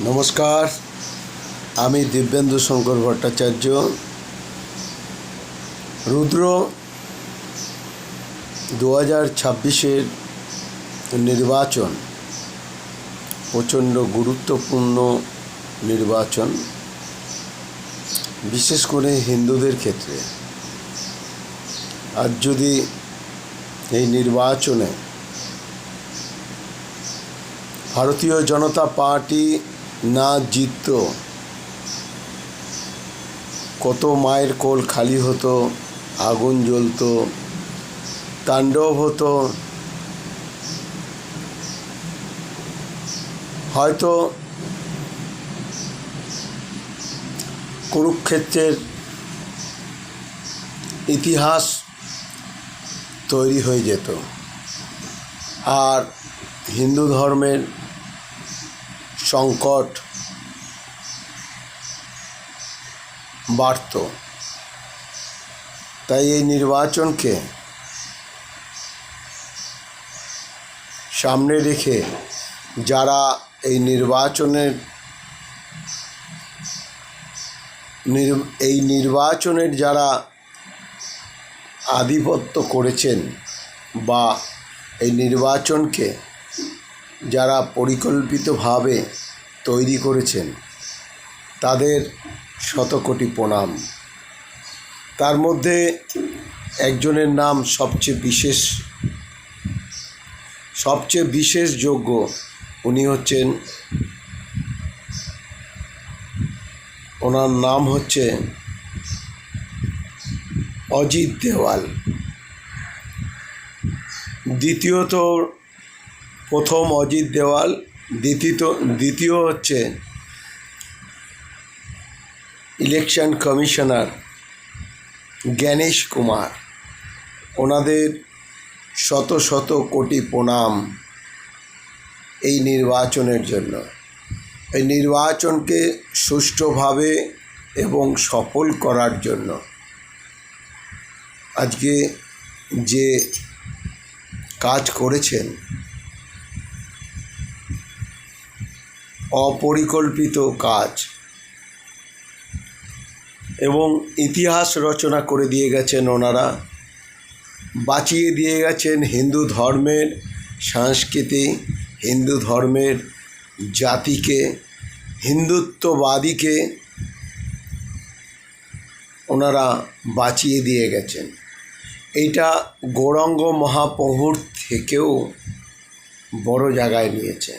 নমস্কার, আমি দিব্যেন্দু শঙ্কর ভট্টাচার্য। রুদ্র 2026-এর নির্বাচন প্রচণ্ড গুরুত্বপূর্ণ নির্বাচন, বিশেষ করে হিন্দুদের ক্ষেত্রে। আর যদি এই নির্বাচনে ভারতীয় জনতা পার্টি না জিতত, কত মায়ের কোল খালি হতো, আগুন জ্বলতো, তাণ্ডব হতো। হয়তো কুরুক্ষেত্রের ইতিহাস তৈরি হয়ে যেত, আর হিন্দু ধর্মের সংকট বাড়ত। তাই এই নির্বাচনকে সামনে রেখে যারা এই নির্বাচনের যারা আধিপত্য করেছেন বা এই নির্বাচনকে যারা পরিকল্পিতভাবে তৈরি করেছেন, তাদের শতকোটি প্রণাম। তার মধ্যে একজনের নাম সবচেয়ে বিশেষযোগ্য। উনি হচ্ছেন, ওনার নাম হচ্ছে অজিত দেওয়াল। প্রথম অজিত দেওয়াল, দ্বিতীয় হচ্ছে ইলেকশন কমিশনার জ্ঞানেশ কুমার। ওনাদের শত শত কোটি প্রণাম এই নির্বাচনের জন্য। এই নির্বাচনকে সুষ্ঠুভাবে এবং সফল করার জন্য আজকে যে কাজ করেছেন, অপরিকল্পিত কাজ, এবং ইতিহাস রচনা করে দিয়ে গেছেন। ওনারা বাঁচিয়ে দিয়ে গেছেন হিন্দু ধর্মের সংস্কৃতি, হিন্দু ধর্মের জাতিকে, হিন্দুত্ববাদীকে ওনারা বাঁচিয়ে দিয়ে গেছেন। এইটা গৌরাঙ্গ মহাপ্রভুর থেকেও বড় জায়গায় নিয়েছে।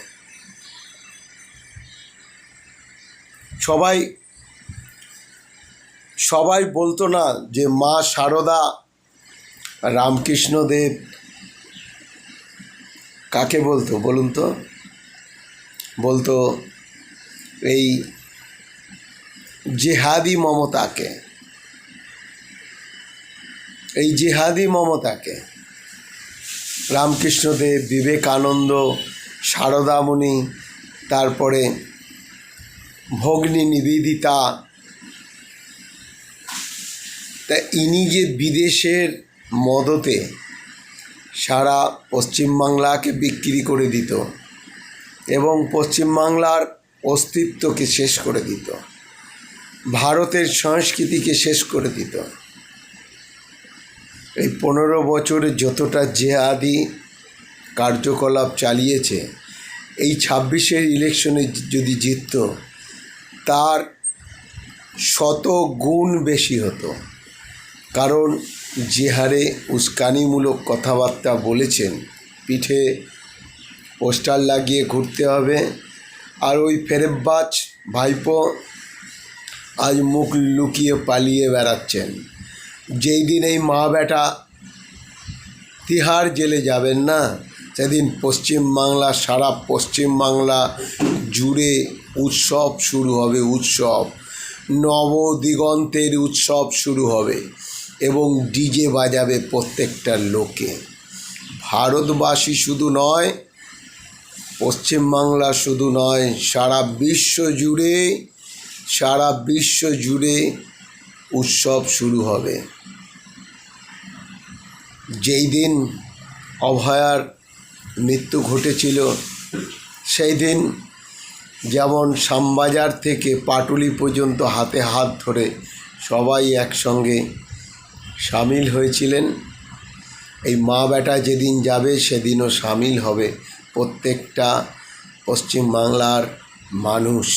সবাই বলতো না যে মা সারদা, রামকৃষ্ণদেব কাকে বলতো বলুন তো? বলতো এই জেহাদি মমতাকে। রামকৃষ্ণদেব, বিবেকানন্দ, সারদামণি, তারপরে ভগ্নী নিবেদিতা। তা ইনি যে বিদেশের মদতে সারা পশ্চিমবাংলাকে বিক্রি করে দিত এবং পশ্চিমবাংলার অস্তিত্বকে শেষ করে দিত, ভারতের সংস্কৃতিকে শেষ করে দিত। এই 15 বছরে যতটা জেহাদি কার্যকলাপ চালিয়েছে, এই 26-এর ইলেকশনে যদি জিতত, তার 100 গুণ বেশি হতো। কারণ যে হারে উস্কানিমূলক কথাবার্তা বলেছেন, পিঠে পোস্টার লাগিয়ে ঘুরতে হবে, আর ওই ফেরেববাজ ভাইপো আজ মুখ লুকিয়ে পালিয়ে বেড়াচ্ছেন। যেই দিন এই মা বেটা তিহার জেলে যাবেন না, সেদিন সারা পশ্চিমবাংলা জুড়ে উৎসব শুরু হবে। নবদিগন্তের উৎসব শুরু হবে এবং ডিজে বাজাবে প্রত্যেকটা লোকে। ভারতবাসী শুধু নয়, পশ্চিমবাংলা শুধু নয়, সারা বিশ্ব জুড়ে উৎসব শুরু হবে। যেই দিন অভয়ার মৃত্যু ঘটেছিল, সেই দিন যেমন শ্যামবাজার থেকে পাটুলি পর্যন্ত হাতে হাত ধরে সবাই একসঙ্গে সামিল হয়েছিলেন। এই মা বেটা যেদিন যাবে সেদিনও সামিল হবে প্রত্যেকটা পশ্চিমবাংলার মানুষ,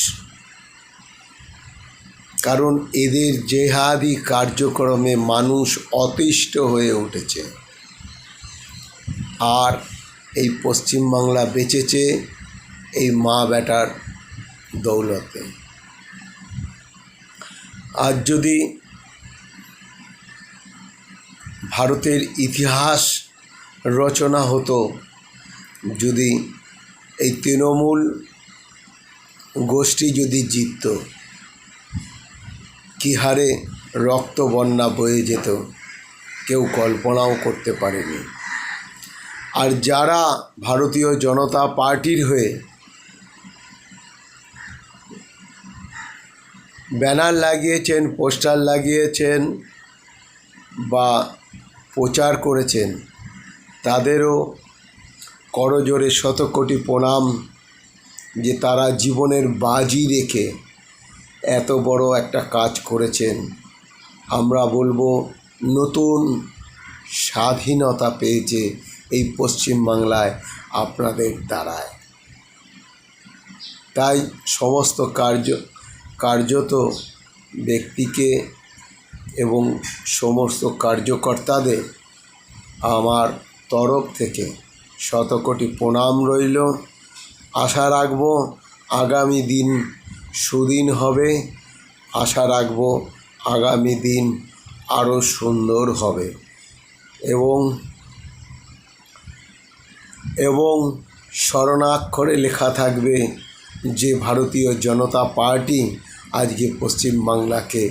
কারণ এদের জেহাদি কার্যক্রমে মানুষ অতিষ্ঠ হয়ে উঠেছে। আর এই পশ্চিমবাংলা বেঁচেছে এই মা বেটার দৌলতে। আজ যদি ভারতের ইতিহাস রচনা হতো, যদি এই তৃণমূল গোষ্ঠী যদি জিতত, কী হারে রক্ত বন্যা বয়ে যেত কেউ কল্পনাও করতে পারেনি। আর যারা ভারতীয় জনতা পার্টির হয়ে ব্যানার লাগিয়েছেন, পোস্টার লাগিয়েছেন বা প্রচার করেছেন, তাদেরও করজোড়ে শতকোটি প্রণাম যে তারা জীবনের বাজি রেখে এত বড় একটা কাজ করেছেন। আমরা বলবো নতুন স্বাধীনতা পেয়েছে এই পশ্চিমবাংলায় আপনাদের দ্বারায়। তাই সমস্ত কার্যত ব্যক্তিকে এবং সমস্ত কার্যকর্তাদের আমার তরফ থেকে শতকোটি প্রণাম রইল। আশা রাখব আগামী দিন সুদিন হবে, আশা রাখব আগামী দিন আরও সুন্দর হবে এবং স্বর্ণাক্ষরে লেখা থাকবে যে ভারতীয় জনতা পার্টি আজকে পশ্চিমবাংলাকে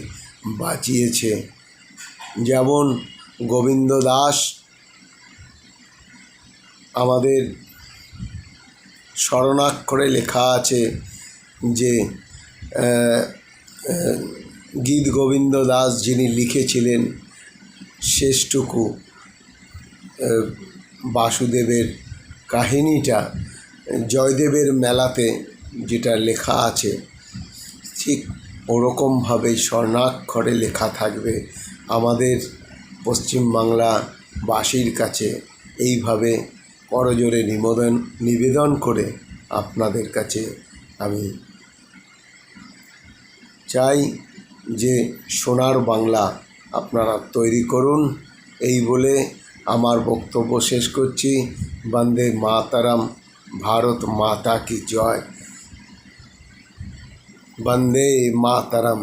বাঁচিয়েছে। যেমন গোবিন্দ দাস আমাদের স্বর্ণাক্ষরে লেখা আছে যে গীত গোবিন্দ দাস যিনি লিখেছিলেন শেষটুকু বাসুদেবের কাহিনীটা, জয়দেবের মেলাতে যেটা লেখা আছে ঠিক ওরকমভাবেই স্বর্ণাক্ষরে লেখা থাকবে আমাদের পশ্চিমবাংলাবাসীর কাছে। এইভাবে করজোড়ে নিবেদন করে আপনাদের কাছে আমি চাই যে সোনার বাংলা আপনারা তৈরি করুন। এই বলে আমার বক্তব্য শেষ করছি। বন্দে মাতরম, ভারত মাতা কি জয়, বন্দে মাতরম।